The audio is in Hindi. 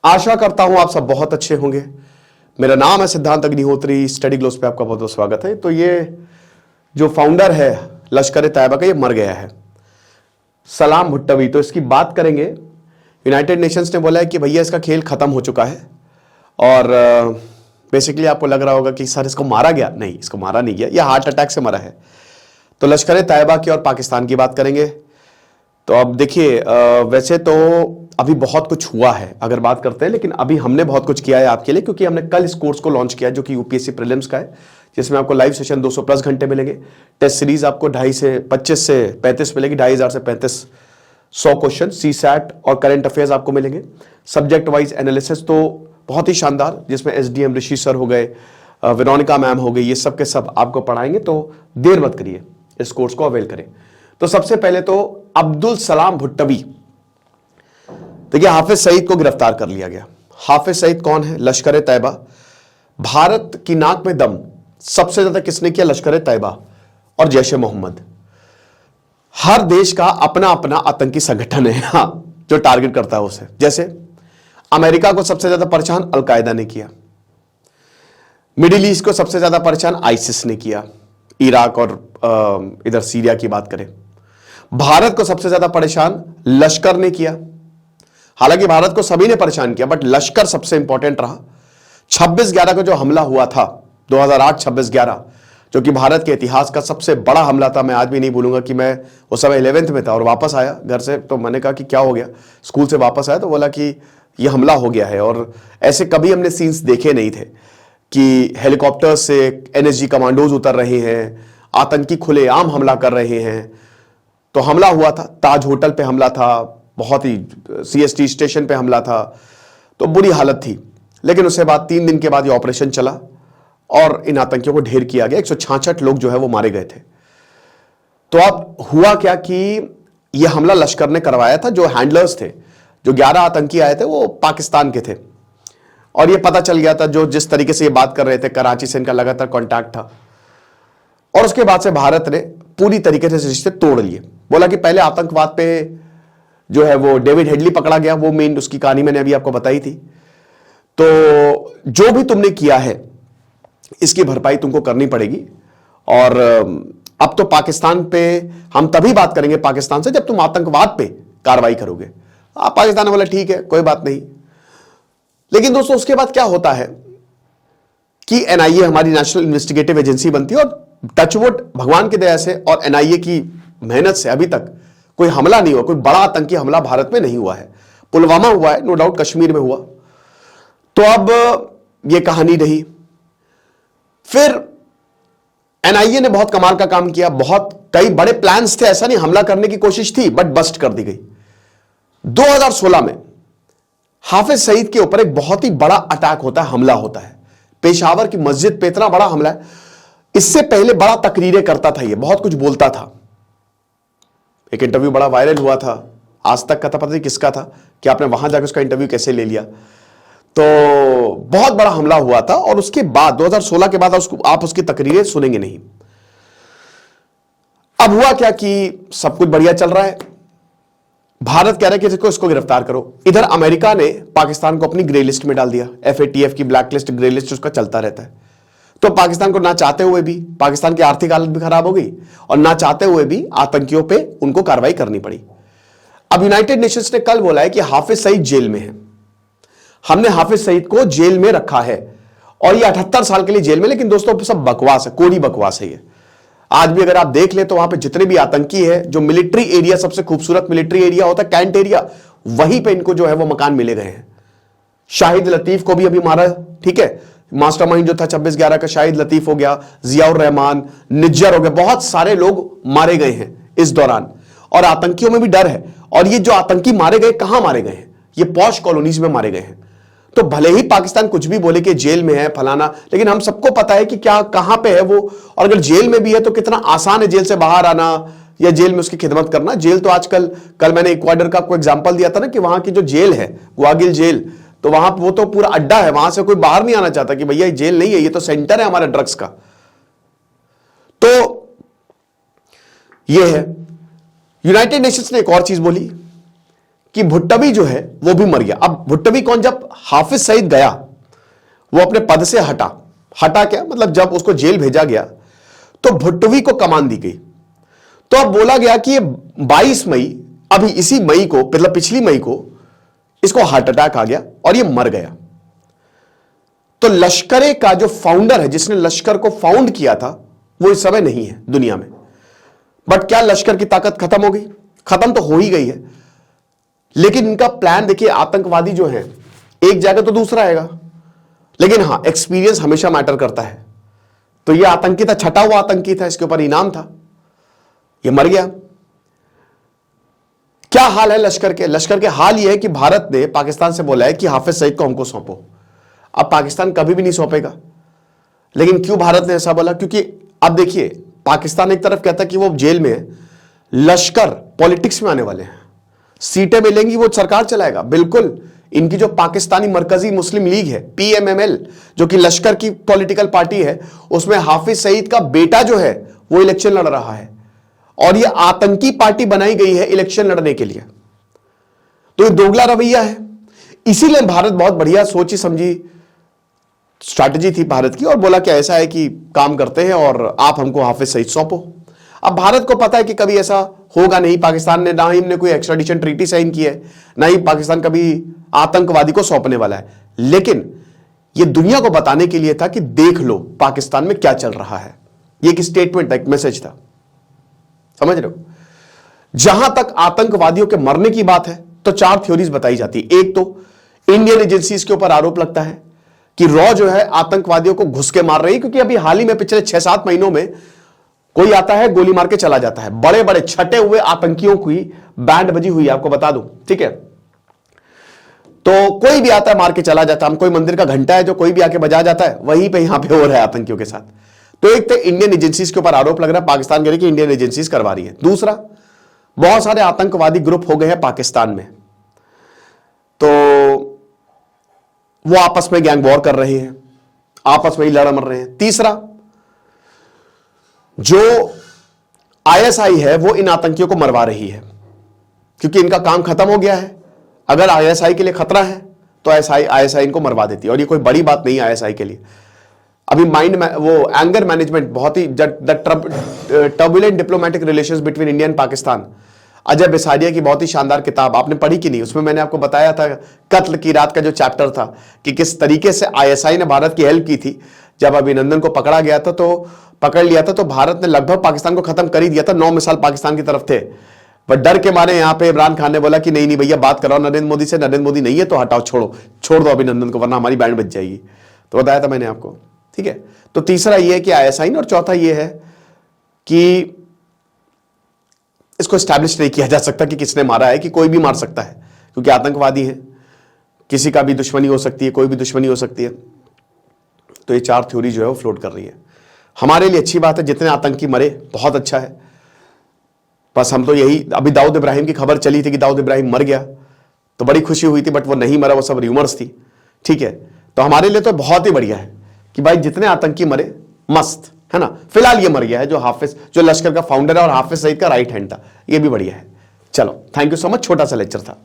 आशा करता हूं आप सब बहुत अच्छे होंगे। मेरा नाम है सिद्धांत अग्निहोत्री। स्टडी ग्लोस पे आपका बहुत बहुत स्वागत है। तो ये जो फाउंडर है लश्कर ए तैयबा का, ये मर गया है, सलाम भुट्टवी। तो इसकी बात करेंगे। यूनाइटेड नेशंस ने बोला है कि भैया इसका खेल खत्म हो चुका है। और बेसिकली आपको लग रहा होगा कि सर इसको मारा गया। नहीं, इसको मारा नहीं गया, यह हार्ट अटैक से मरा है। तो लश्कर ए तैयबा की और पाकिस्तान की बात करेंगे। तो अब देखिए, वैसे तो अभी बहुत कुछ हुआ है अगर बात करते हैं, लेकिन अभी हमने बहुत कुछ किया है आपके लिए, क्योंकि हमने कल इस कोर्स को लॉन्च किया जो कि यूपीएससी प्रीलिम्स का है, जिसमें आपको लाइव सेशन 200 प्लस घंटे मिलेंगे। टेस्ट सीरीज आपको 2.5 से 25 से 35 मिलेगी, 2,500 से 3500 क्वेश्चन, सीसैट और करंट अफेयर्स आपको मिलेंगे। सब्जेक्ट वाइज एनालिसिस तो बहुत ही शानदार, जिसमें एसडीएम ऋषि सर हो गए, वेरोनिका मैम हो गई, ये सब के सब आपको पढ़ाएंगे। तो देर मत करिए, इस कोर्स को अवेल करें। तो सबसे पहले तो अब्दुल सलाम भुट्टवी, देखिए हाफिज सईद को गिरफ्तार कर लिया गया। हाफिज सईद कौन है? लश्कर ए तैयबा। भारत की नाक में दम सबसे ज्यादा किसने किया? लश्कर ए तैयबा और जैश ए मोहम्मद। हर देश का अपना अपना आतंकी संगठन है जो टारगेट करता है उसे। जैसे अमेरिका को सबसे ज्यादा परेशान अलकायदा ने किया, मिडिल ईस्ट को सबसे ज्यादा परेशान आईसिस ने किया, इराक और इधर सीरिया की बात करें। भारत को सबसे ज्यादा परेशान लश्कर ने किया। हालांकि भारत को सभी ने परेशान किया, बट लश्कर सबसे इंपॉर्टेंट रहा। 26/11 को जो हमला हुआ था 2008 26/11, जो कि भारत के इतिहास का सबसे बड़ा हमला था। मैं आज भी नहीं भूलूंगा कि मैं उस समय 11th में था और वापस आया घर से, तो मैंने कहा कि क्या हो गया। स्कूल से वापस आया तो बोला कि यह हमला हो गया है। और ऐसे कभी हमने सीन्स देखे नहीं थे कि हेलीकॉप्टर से एनएसजी कमांडोज उतर रहे हैं, आतंकी खुलेआम हमला कर रहे हैं। तो हमला हुआ था, ताज होटल पे हमला था, बहुत ही सीएसटी स्टेशन पे हमला था, तो बुरी हालत थी। लेकिन उसके बाद 3 दिन के बाद ये ऑपरेशन चला और इन आतंकियों को ढेर किया गया। 166 लोग जो है वो मारे गए थे। तो अब हुआ क्या कि ये हमला लश्कर ने करवाया था। जो हैंडलर्स थे, जो 11 आतंकी आए थे, वो पाकिस्तान के थे। और ये पता चल गया था, जो जिस तरीके से ये बात कर रहे थे, कराची से इनका लगातार कॉन्टैक्ट था। और उसके बाद से भारत ने पूरी तरीके से रिश्ते तोड़ लिए। बोला कि पहले आतंकवाद पे जो है वो डेविड हेडली पकड़ा गया, वो मेन उसकी कहानी मैंने अभी आपको बताई थी। तो जो भी तुमने किया है इसकी भरपाई तुमको करनी पड़ेगी। और अब तो पाकिस्तान पे हम तभी बात करेंगे पाकिस्तान से जब तुम आतंकवाद पे कार्रवाई करोगे। पाकिस्तान ने बोला ठीक है, कोई बात नहीं। लेकिन दोस्तों उसके बाद क्या होता है कि एनआईए हमारी नेशनल इन्वेस्टिगेटिव एजेंसी बनती है, और टचवुड भगवान की दया से और एनआईए की मेहनत से अभी तक कोई हमला नहीं हुआ, कोई बड़ा आतंकी हमला भारत में नहीं हुआ है। पुलवामा हुआ है, नो डाउट, कश्मीर में हुआ। तो अब यह कहानी रही। फिर एनआईए ने बहुत कमाल का काम किया। बहुत कई बड़े प्लान्स थे, ऐसा नहीं, हमला करने की कोशिश थी बट बस्ट कर दी गई। 2016 में हाफिज सईद के ऊपर एक बहुत ही बड़ा अटैक होता है, हमला होता है। पेशावर की मस्जिद पे इतना बड़ा हमला है। इससे पहले बड़ा तकरीरें करता था, ये बहुत कुछ बोलता था। एक इंटरव्यू बड़ा वायरल हुआ था, आज तक का था, पता नहीं किसका था, कि आपने वहां जाकर उसका इंटरव्यू कैसे ले लिया। तो बहुत बड़ा हमला हुआ था। और उसके बाद 2016 के बाद आप उसकी तकरीरें सुनेंगे नहीं। अब हुआ क्या कि सब कुछ बढ़िया चल रहा है, भारत कह रहा है कि इसको गिरफ्तार करो। इधर अमेरिका ने पाकिस्तान को अपनी ग्रे लिस्ट में डाल दिया, FATF की ब्लैक लिस्ट, ग्रे लिस्ट उसका चलता रहता है। तो पाकिस्तान को ना चाहते हुए भी, पाकिस्तान की आर्थिक हालत भी खराब हो गई और ना चाहते हुए भी आतंकियों पे उनको कार्रवाई करनी पड़ी। अब यूनाइटेड नेशंस ने कल बोला है कि हाफिज सईद जेल में है। हमने हाफिज सईद को जेल में रखा है और ये 78 साल के लिए जेल में। लेकिन दोस्तों सब बकवास है, कोड़ी बकवास है ये। आज भी अगर आप देख ले तो वहां पे जितने भी आतंकी है, जो मिलिट्री एरिया, सबसे खूबसूरत मिलिट्री एरिया होता है कैंट एरिया, वहीं पे इनको जो है वो मकान मिले गए हैं। शाहिद लतीफ को भी अभी मारा, ठीक है, मास्टरमाइंड जो था 26/11 का शाहिद लतीफ हो गया, जियाउर रहमान, निज्जर हो गया, बहुत सारे लोग मारे गए हैं इस दौरान। और आतंकियों में भी डर है। और ये जो आतंकी मारे गए, कहां मारे गए हैं? ये पॉश कॉलोनीज में मारे गए हैं। तो भले ही पाकिस्तान कुछ भी बोले कि जेल में है फलाना, लेकिन हम सबको पता है कि क्या कहां पे है वो। और अगर जेल में भी है तो कितना आसान है जेल से बाहर आना या जेल में उसकी खिदमत करना। जेल तो आजकल, कल मैंने इक्वाडोर का आपको एग्जांपल दिया था ना, कि वहां की जो जेल है, ग्वागिल जेल, तो वहां वो तो पूरा अड्डा है, वहां से कोई बाहर नहीं आना चाहता कि भैया ये जेल नहीं है, ये तो सेंटर है हमारे ड्रग्स का। तो ये है। यूनाइटेड नेशंस ने एक और चीज बोली कि भुट्टबी जो है वो भी मर गया। अब भुट्टबी कौन? जब हाफिज सईद गया वो अपने पद से हटा क्या मतलब, जब उसको जेल भेजा गया तो भुट्टबी को कमान दी गई। तो अब बोला गया कि ये 22 मई, अभी इसी मई को, मतलब पिछली मई को इसको हार्ट अटैक आ गया और ये मर गया। तो लश्कर का जो फाउंडर है, जिसने लश्कर को फाउंड किया था, वो इस समय नहीं है दुनिया में। बट क्या लश्कर की ताकत खत्म हो गई? खत्म तो हो ही गई है, लेकिन इनका प्लान देखिए, आतंकवादी जो है एक जगह तो दूसरा आएगा, लेकिन हां एक्सपीरियंस हमेशा मैटर करता है। तो ये आतंकी था, छटा हुआ आतंकी था, इसके ऊपर इनाम था, ये मर गया। क्या हाल है लश्कर के? लश्कर के हाल ये है कि भारत ने पाकिस्तान से बोला है कि हाफिज सईद को हमको सौंपो। अब पाकिस्तान कभी भी नहीं सौंपेगा, लेकिन क्यों भारत ने ऐसा बोला? क्योंकि अब देखिए, पाकिस्तान एक तरफ कहता है कि वो जेल में है, लश्कर पॉलिटिक्स में आने वाले हैं, सीटें मिलेंगी, वो सरकार चलाएगा। बिल्कुल, इनकी जो पाकिस्तानी मरकजी मुस्लिम लीग है, PMML, जो कि लश्कर की पॉलिटिकल पार्टी है, उसमें हाफिज सईद का बेटा जो है वो इलेक्शन लड़ रहा है, और ये आतंकी पार्टी बनाई गई है इलेक्शन लड़ने के लिए। तो ये दोगला रवैया है। इसीलिए भारत बहुत बढ़िया सोची समझी स्ट्रैटेजी थी भारत की, और बोला कि ऐसा है कि काम करते हैं और आप हमको हाफिज सईद सौंपो। अब भारत को पता है कि कभी ऐसा होगा नहीं, पाकिस्तान ने ना ही हमने कोई एक्स्ट्राडिशन ट्रीटी साइन की है, ना ही पाकिस्तान कभी आतंकवादी को सौंपने वाला है, लेकिन यह दुनिया को बताने के लिए था कि देख लो पाकिस्तान में क्या चल रहा है। यह एक स्टेटमेंट था, एक मैसेज था, समझ रहे हो? जहां तक आतंकवादियों के मरने की बात है तो 4 थ्योरीज बताई जाती है। एक तो इंडियन एजेंसीज के ऊपर आरोप लगता है कि रॉ जो है आतंकवादियों को घुस के मार रही है, क्योंकि अभी हाल ही में पिछले 6-7 महीनों में कोई आता है गोली मार के चला जाता है। बड़े बड़े छटे हुए आतंकियों की बैंड बजी हुई है, आपको बता दूं, ठीक है? तो कोई भी आता है मार के चला जाता है। हम कोई मंदिर का घंटा है जो कोई भी आके बजा जाता है, वहीं पे यहां पे हो रहा है आतंकियों के साथ। तो एक तो इंडियन एजेंसीज के ऊपर आरोप लग रहा है, पाकिस्तान के लिए कि इंडियन एजेंसीज करवा रही है। दूसरा, बहुत सारे आतंकवादी ग्रुप हो गए हैं पाकिस्तान में, तो वो आपस में गैंग वॉर कर रहे हैं, आपस में ही लड़ मर रहे हैं। तीसरा, जो ISI है वो इन आतंकियों को मरवा रही है, क्योंकि इनका काम खत्म हो गया है। अगर ISI के लिए खतरा है तो ISI इनको मरवा देती है, और ये कोई बड़ी बात नहीं है ISI के लिए। अभी वो एंगर मैनेजमेंट, बहुत ही turbulent diplomatic relations between India and Pakistan, Ajay Bisaria की बहुत ही शानदार किताब, आपने पढ़ी कि नहीं? उसमें मैंने आपको बताया था कत्ल की रात का जो चैप्टर था, कि किस तरीके से ISI ने भारत की हेल्प की थी। जब अभिनंदन को पकड़ा गया था, तो पकड़ लिया था, तो भारत ने लगभग पाकिस्तान को खत्म कर ही दिया था। 9 मिसाइल पाकिस्तान की तरफ थे, पर डर के मारे यहां पे इमरान खान ने बोला कि नहीं नहीं भैया, बात कराओ नरेंद्र मोदी से, नरेंद्र मोदी नहीं है तो हटाओ, छोड़ दो अभिनंदन को, वरना हमारी बैंड बच जाएगी। तो बताया था मैंने आपको, ठीक है? तो तीसरा ये है कि ISI, और चौथा ये है कि इसको स्टैब्लिश नहीं किया जा सकता कि किसने मारा है, कि कोई भी मार सकता है, क्योंकि आतंकवादी है, किसी का भी दुश्मनी हो सकती है, कोई भी दुश्मनी हो सकती है। तो ये 4 थ्योरी जो है वो फ्लोट कर रही है। हमारे लिए अच्छी बात है, जितने आतंकी मरे बहुत अच्छा है। बस हम तो यही, अभी दाऊद इब्राहिम की खबर चली थी कि दाऊद इब्राहिम मर गया, तो बड़ी खुशी हुई थी, बट वो नहीं मरा, वो सब र्यूमर्स थी, ठीक है? तो हमारे लिए तो बहुत ही बढ़िया है कि भाई जितने आतंकी मरे मस्त है ना। फिलहाल ये मर गया है जो लश्कर का फाउंडर है और हाफिज सईद का राइट हैंड था, ये भी बढ़िया है। चलो, थैंक यू सो मच, छोटा सा लेक्चर था।